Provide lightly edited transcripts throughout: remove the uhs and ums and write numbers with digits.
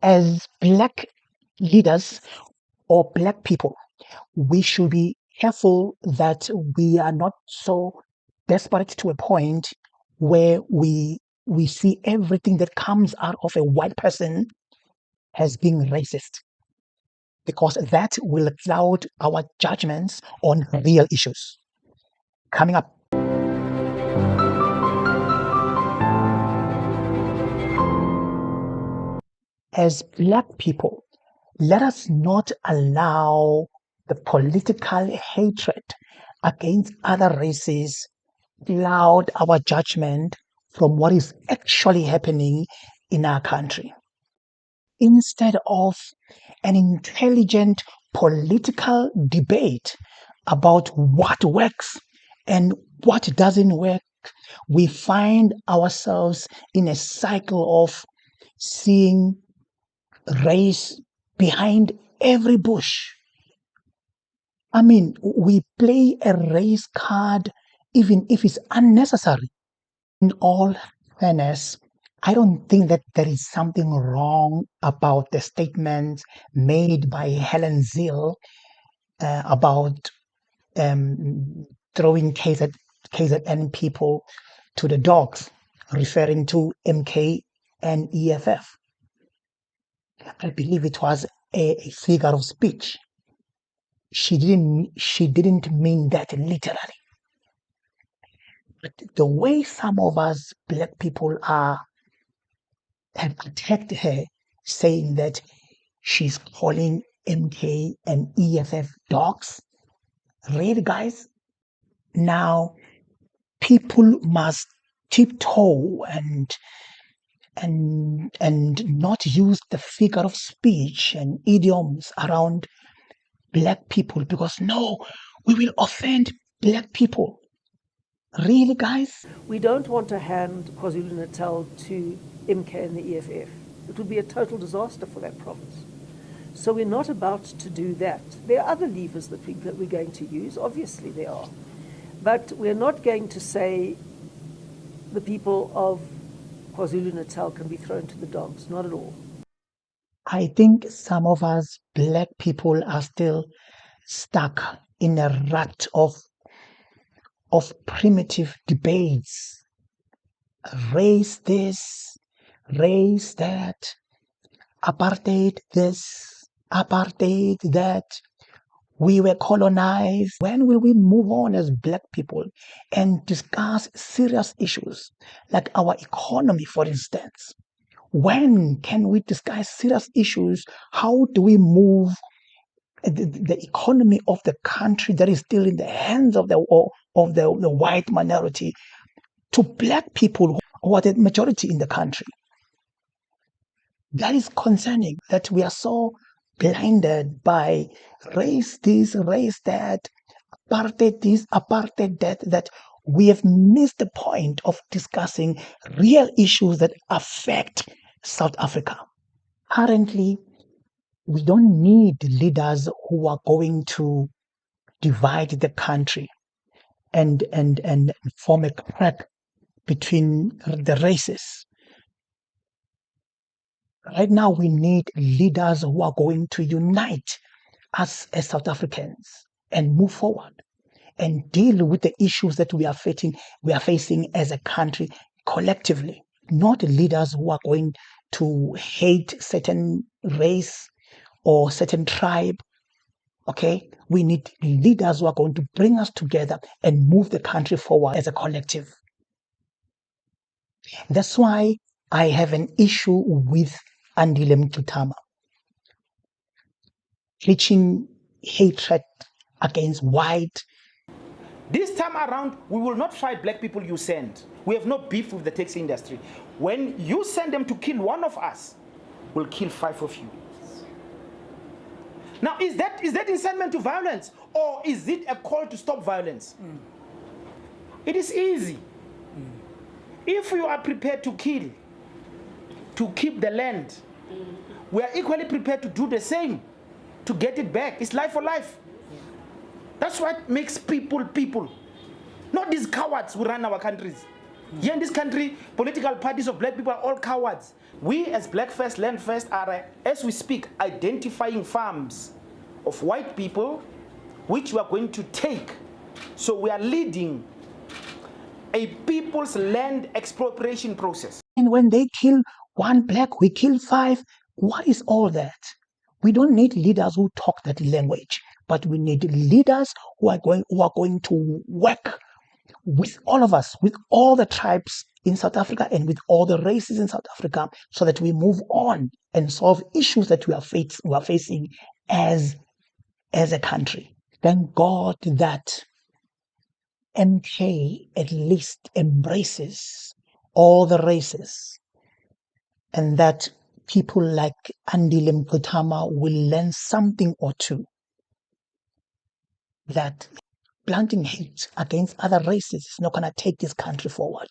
As Black leaders or Black people, we should be careful that we are not so desperate to a point where we see everything that comes out of a white person as being racist, because that will cloud our judgments on real issues. Coming up. As Black people, let us not allow the political hatred against other races cloud our judgment from what is actually happening in our country. Instead of an intelligent political debate about what works and what doesn't work, we find ourselves in a cycle of seeing race behind every bush. I mean, we play a race card even if it's unnecessary. In all fairness, I don't think that there is something wrong about the statement made by Helen Zille about throwing KZN people to the dogs, referring to MK and EFF. I believe it was a figure of speech. She didn't mean that literally. But the way some of us Black people have attacked her, saying that she's calling MK and EFF dogs. Really, guys? Now, people must tiptoe and not use the figure of speech and idioms around Black people, because no, we will offend Black people. Really, guys? We don't want to hand KwaZulu-Natal to MK and the EFF. It would be a total disaster for that province. So we're not about to do that. There are other levers that we're going to use. Obviously there are. But we're not going to say the people of KwaZulu-Natal can be thrown to the dogs. Not at all. I think some of us Black people are still stuck in a rut of primitive debates. Race this, race that, apartheid this, apartheid that. We were colonized. When will we move on as Black people and discuss serious issues like our economy, for instance? When can we discuss serious issues? How do we move the economy of the country that is still in the hands of the white minority to Black people who are the majority in the country? That is concerning, that we are so blinded by race this, race that, apartheid this, apartheid that we have missed the point of discussing real issues that affect South Africa. Currently, we don't need leaders who are going to divide the country and form a crack between the races. Right now, we need leaders who are going to unite us as South Africans and move forward and deal with the issues that we are facing as a country collectively. Not leaders who are going to hate certain race or certain tribe. Okay, we need leaders who are going to bring us together and move the country forward as a collective. That's why I have an issue with Andile Mkutama preaching hatred against white. This time around, we will not fight Black people you send. We have no beef with the taxi industry. When you send them to kill one of us, we'll kill 5 of you. Now, is that incitement to violence, or is it a call to stop violence? It is easy. If you are prepared to kill, to keep the land, we are equally prepared to do the same, to get it back. It's life for life. That's what makes people people. Not these cowards who run our countries. Here in this country, political parties of Black people are all cowards. We as Black First, Land First are, as we speak, identifying farms of white people which we are going to take. So we are leading a people's land expropriation process. And when they kill one black, we kill 5. What is all that? We don't need leaders who talk that language, but we need leaders who are going to work with all of us, with all the tribes in South Africa and with all the races in South Africa, so that we move on and solve issues that we are facing as a country. Thank God that MK at least embraces all the races, and that people like Andile Mkutama will learn something or two, that planting hate against other races is not going to take this country forward.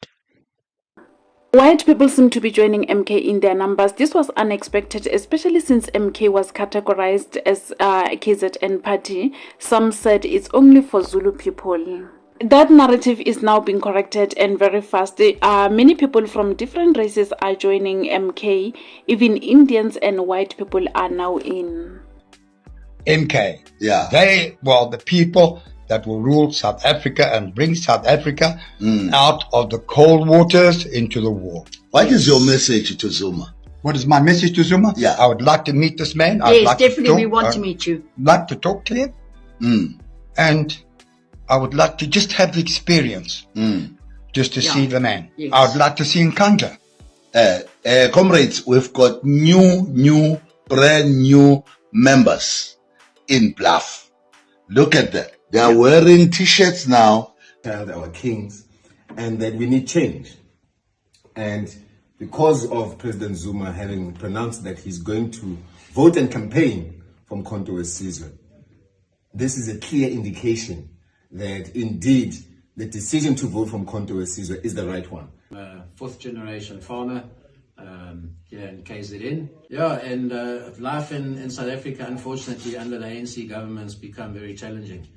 White people seem to be joining MK in their numbers. This was unexpected, especially since MK was categorized as a KZN party. Some said it's only for Zulu people. That narrative is now being corrected, and very fast. Many people from different races are joining MK. Even Indians and white people are now in MK. Yeah. The people that will rule South Africa and bring South Africa out of the cold waters into the warm. What is your message to Zuma? What is my message to Zuma? Yeah. I would like to meet this man. Yes, definitely we want to meet you. Like to talk to him. And I would like to just have the experience, just to see the man. Yes. I would like to see Nkandla. Comrades, we've got brand new members in Bluff. Look at that. They are wearing t-shirts now. Our kings, and that we need change. And because of President Zuma having pronounced that he's going to vote and campaign from Contour-Sizwe, this is a clear indication that indeed the decision to vote from Contour-Sizwe is the right one. Fourth generation farmer here in KZN. Yeah, and life in South Africa, unfortunately, under the ANC government has become very challenging,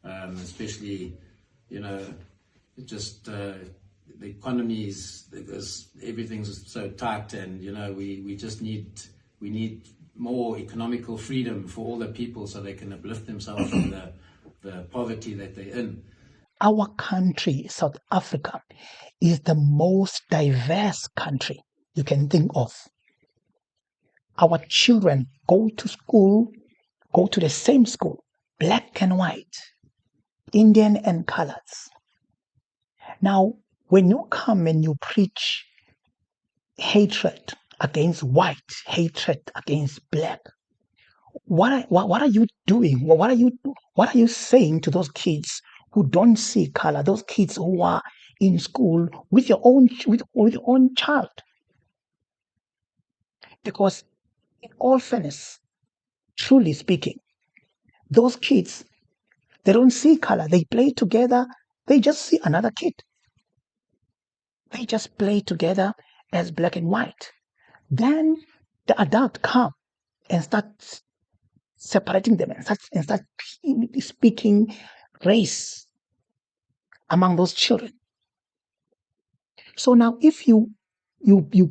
especially, just the economy is everything's so tight, and we need more economical freedom for all the people so they can uplift themselves from the poverty that they're in. Our country, South Africa, is the most diverse country you can think of. Our children go to school, go to the same school, black and white, Indian and colors. Now, when you come and you preach hatred against white, hatred against black, what are you doing? What are you saying to those kids who don't see color? Those kids who are in school with your own child? Because in all fairness, truly speaking, those kids, they don't see color. They play together. They just see another kid. They just play together as black and white. Then the adult come and start separating them and start speaking race among those children. So now if you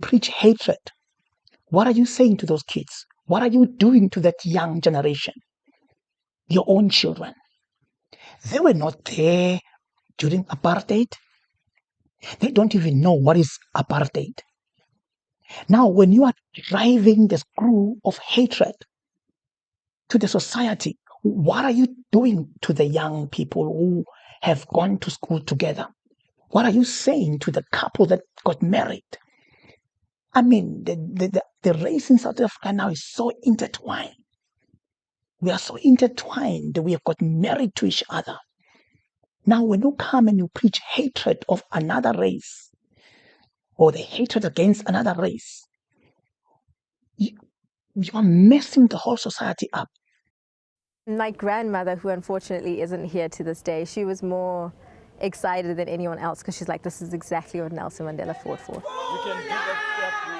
preach hatred, what are you saying to those kids? What are you doing to that young generation? Your own children. They were not there during apartheid. They don't even know what is apartheid. Now, when you are driving the screw of hatred to the society, what are you doing to the young people who have gone to school together? What are you saying to the couple that got married? I mean, the race in South Africa now is so intertwined. We are so intertwined. We have got married to each other. Now, when you come and you preach hatred of another race, or the hatred against another race, you are messing the whole society up. My grandmother, who unfortunately isn't here to this day, she was more excited than anyone else because she's like, this is exactly what Nelson Mandela fought for.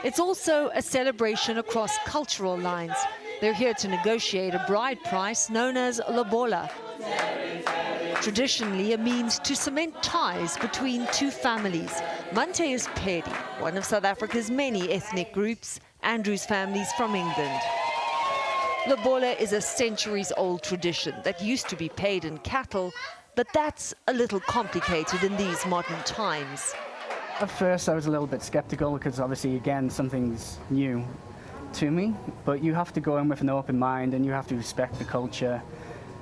It's also a celebration across cultural lines. They're here to negotiate a bride price known as lobola. Traditionally a means to cement ties between two families. Mante is Pedi, one of South Africa's many ethnic groups, Andrew's family's from England. Lobola is a centuries-old tradition that used to be paid in cattle, but that's a little complicated in these modern times. At first I was a little bit skeptical because obviously, again, something's new to me, but you have to go in with an open mind and you have to respect the culture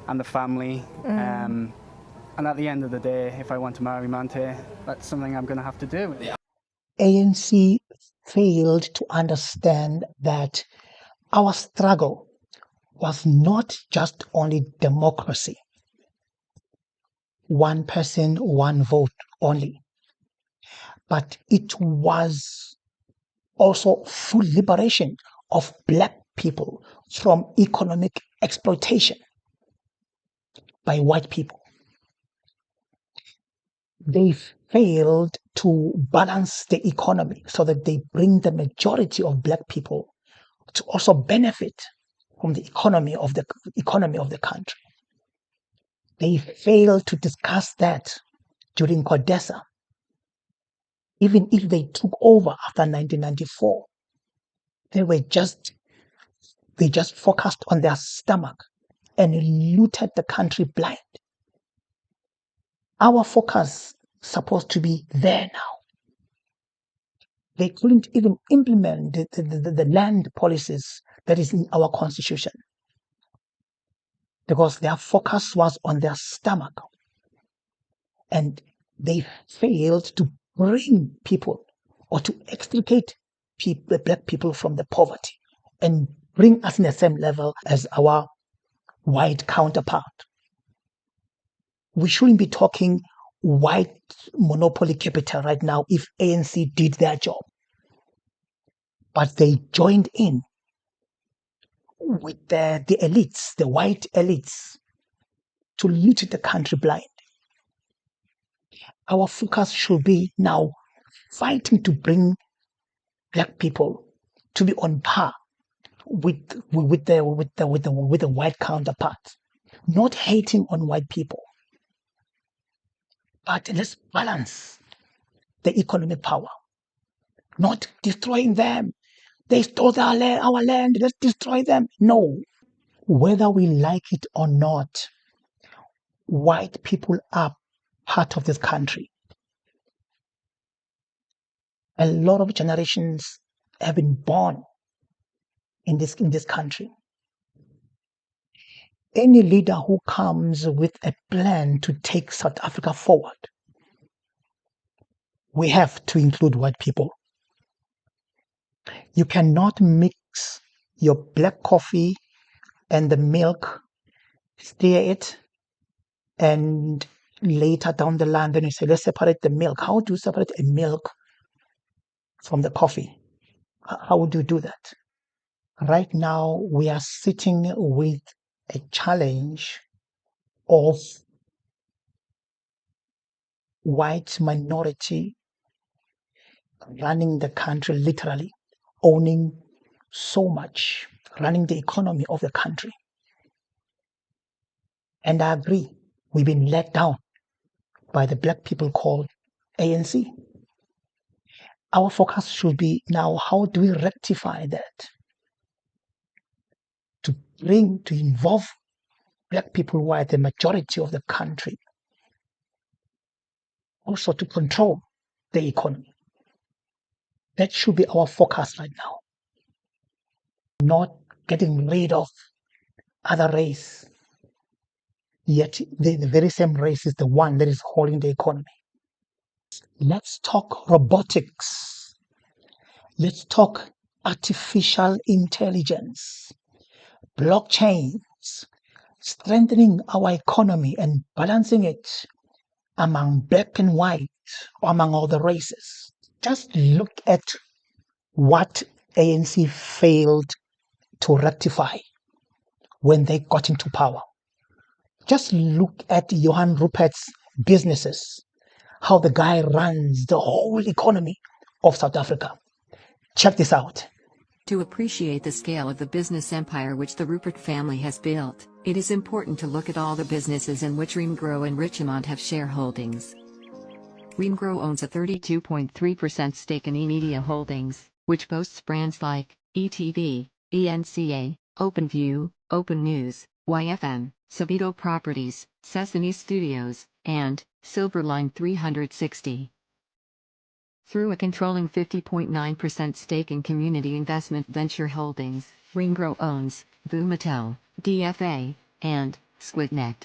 and the family. And at the end of the day, if I want to marry Mante, that's something I'm going to have to do. ANC failed to understand that our struggle was not just only democracy, one person, one vote only, but it was also full liberation of black people from economic exploitation by white people. They failed to balance the economy so that they bring the majority of black people to also benefit from the economy of the country. They failed to discuss that during CODESA. Even if they took over after 1994, they just focused on their stomach and looted the country blind. Our focus is supposed to be there now. They couldn't even implement the land policies that is in our constitution because their focus was on their stomach. And they failed to bring people or to extricate black people from the poverty and bring us in the same level as our white counterpart. We shouldn't be talking white monopoly capital right now if ANC did their job. But they joined in with the elites, the white elites, to loot the country blind. Our focus should be now fighting to bring black people to be on par with the white counterparts, not hating on white people, but let's balance the economic power, not destroying them. They stole our land, let's destroy them. No, whether we like it or not, white people are part of this country. A lot of generations have been born in this country. Any leader who comes with a plan to take South Africa forward, we have to include white people. You cannot mix your black coffee and the milk, stir it, and later down the line, then you say, let's separate the milk. How do you separate a milk from the coffee? How would you do that? Right now, we are sitting with a challenge of white minority running the country, literally owning so much, running the economy of the country. And I agree, we've been let down by the black people called ANC. Our focus should be now, how do we rectify that? To involve black people who are the majority of the country, also to control the economy. That should be our focus right now. Not getting rid of other race, yet the very same race is the one that is holding the economy. Let's talk robotics. Let's talk artificial intelligence, blockchains, strengthening our economy and balancing it among black and white, or among all the races. Just look at what ANC failed to rectify when they got into power. Just look at Johan Rupert's businesses, how the guy runs the whole economy of South Africa. Check this out. To appreciate the scale of the business empire which the Rupert family has built, it is important to look at all the businesses in which Remgro and Richemont have shareholdings. Remgro owns a 32.3% stake in eMedia Holdings, which boasts brands like ETV, ENCA, OpenView, Open News, YFN, Subito Properties, Sesame Studios, and Silverline 360. Through a controlling 50.9% stake in Community Investment Venture Holdings, Remgro owns Vumatel, DFA, and Squidnet.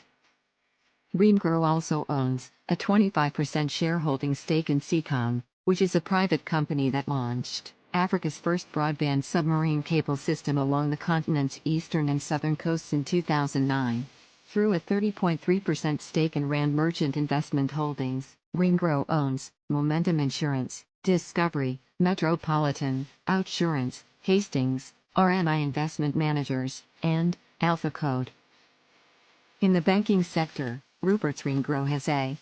Remgro also owns a 25% shareholding stake in Seacom, which is a private company that launched Africa's first broadband submarine cable system along the continent's eastern and southern coasts in 2009. Through a 30.3% stake in Rand Merchant Investment Holdings, Remgro owns Momentum Insurance, Discovery, Metropolitan, Outsurance, Hastings, RMI Investment Managers, and Alpha Code. In the banking sector, Rupert's Remgro has a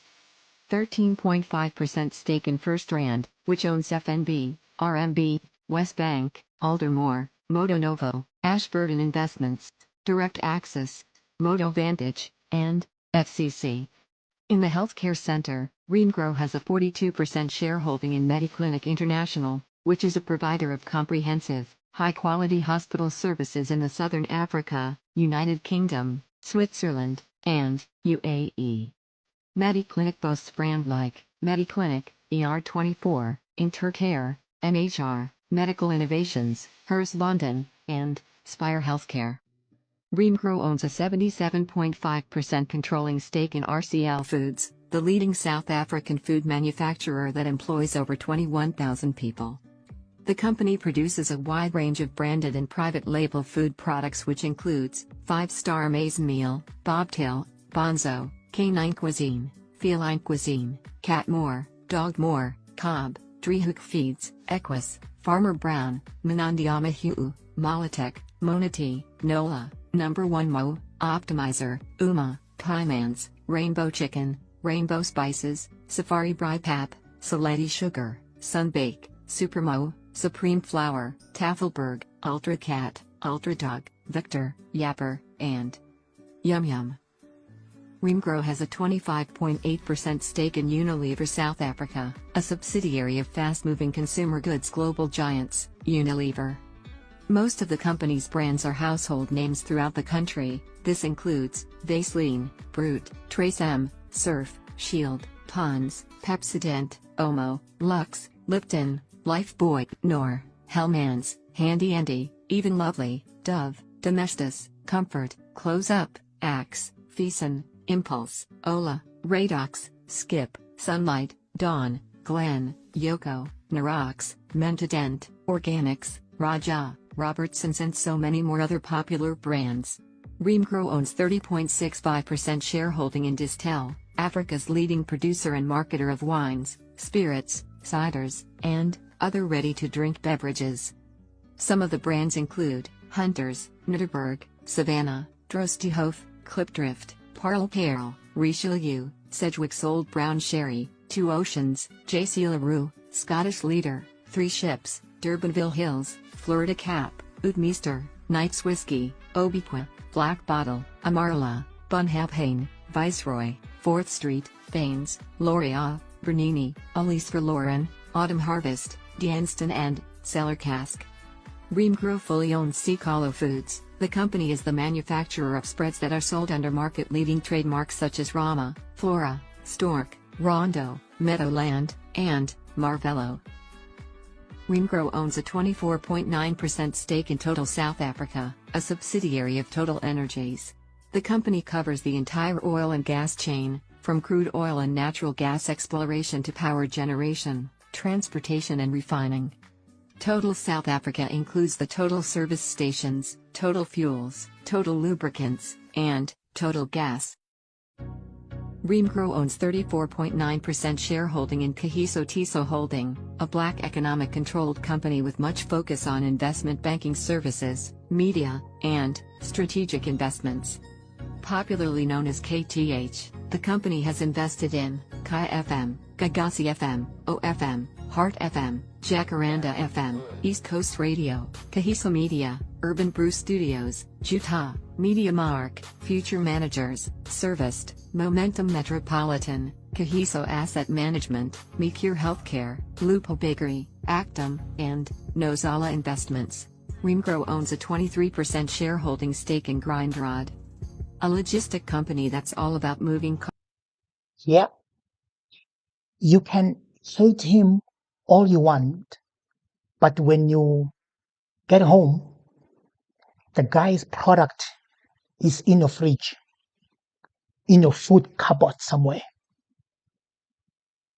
13.5% stake in FirstRand, which owns FNB, RMB, Westbank, Aldermore, Modonovo, Ashburton Investments, Direct Access, Modo Vantage, and FCC. In the healthcare center, Remgro has a 42% shareholding in Mediclinic International, which is a provider of comprehensive, high-quality hospital services in the Southern Africa, United Kingdom, Switzerland, and UAE. Mediclinic boasts brands like Mediclinic, ER24, Intercare, MHR, Medical Innovations, Hers London, and Spire Healthcare. Remgro owns a 77.5% controlling stake in RCL Foods, the leading South African food manufacturer that employs over 21,000 people. The company produces a wide range of branded and private label food products which includes 5-Star Maize Meal, Bobtail, Bonzo, Canine Cuisine, Feline Cuisine, Catmore, Dogmore, Cobb, Driehoek Feeds, Equus, Farmer Brown, Manandiama Huu, Molatek, Monati, Nola, Number 1 Mo, Optimizer, Uma, Pymans, Rainbow Chicken, Rainbow Spices, Safari Bripap, Saletti Sugar, Sunbake, Supermo, Supreme Flour, Tafelberg, Ultra Cat, Ultra Dog, Victor, Yapper, and Yum Yum. Remgro has a 25.8% stake in Unilever South Africa, a subsidiary of fast-moving consumer goods global giants, Unilever. Most of the company's brands are household names throughout the country. This includes Vaseline, Brute, Trace M, Surf, Shield, Pond's, Pepsodent, Omo, Lux, Lipton, Lifebuoy, Knorr, Hellmann's, Handy Andy, Even Lovely, Dove, Domestos, Comfort, Close Up, Axe, Feason, Impulse, Ola, Radox, Skip, Sunlight, Dawn, Glen, Yoko, Narox, Mentadent, Organics, Raja, Robertsons and so many more other popular brands. Remgro owns 30.65% shareholding in Distel, Africa's leading producer and marketer of wines, spirits, ciders, and other ready-to-drink beverages. Some of the brands include Hunters, Nitterberg, Savannah, Drostihof, Klipdrift, Parle Perle, Richelieu, Sedgwick's Old Brown Sherry, Two Oceans, J.C. LaRue, Scottish Leader, Three Ships, Durbanville Hills, Florida Cap, Oudmeester, Knight's Whiskey, Obiqua, Black Bottle, Amarula, Bunhabhain, Viceroy, 4th Street, Baines, L'Oreal, Bernini, Elise for Lauren, Autumn Harvest, D'Anston and Cellar Cask. Remgro fully owns Sikalo Foods. The company is the manufacturer of spreads that are sold under market-leading trademarks such as Rama, Flora, Stork, Rondo, Meadowland, and Marvello. Remgro owns a 24.9% stake in Total South Africa, a subsidiary of Total Energies. The company covers the entire oil and gas chain, from crude oil and natural gas exploration to power generation, transportation and refining. Total South Africa includes the Total Service Stations, Total Fuels, Total Lubricants, and Total Gas. Remgro owns 34.9% shareholding in Kagiso Tiso Holding, a black economic-controlled company with much focus on investment banking services, media, and strategic investments. Popularly known as KTH, the company has invested in KFM, Gagasi FM, OFM, Heart FM, Jacaranda FM, East Coast Radio, Kahiso Media, Urban Brew Studios, Jutha, Media Mark, Future Managers, Serviced, Momentum Metropolitan, Kahiso Asset Management, Mecure Healthcare, Lupo Bakery, Actum, and Nozala Investments. Remgro owns a 23% shareholding stake in Grindrod, a logistic company that's all about moving cars. Yeah, you can hate him all you want, but when you get home, the guy's product is in your fridge, in your food cupboard somewhere.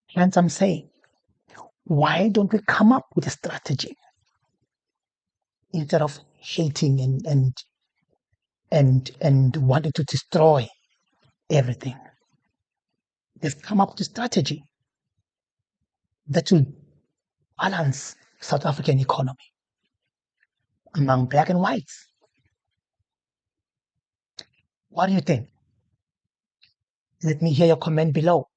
Hence I'm saying, why don't we come up with a strategy instead of hating and wanting to destroy everything? Let's come up with a strategy that will balance South African economy among black and whites. What do you think? Let me hear your comment below.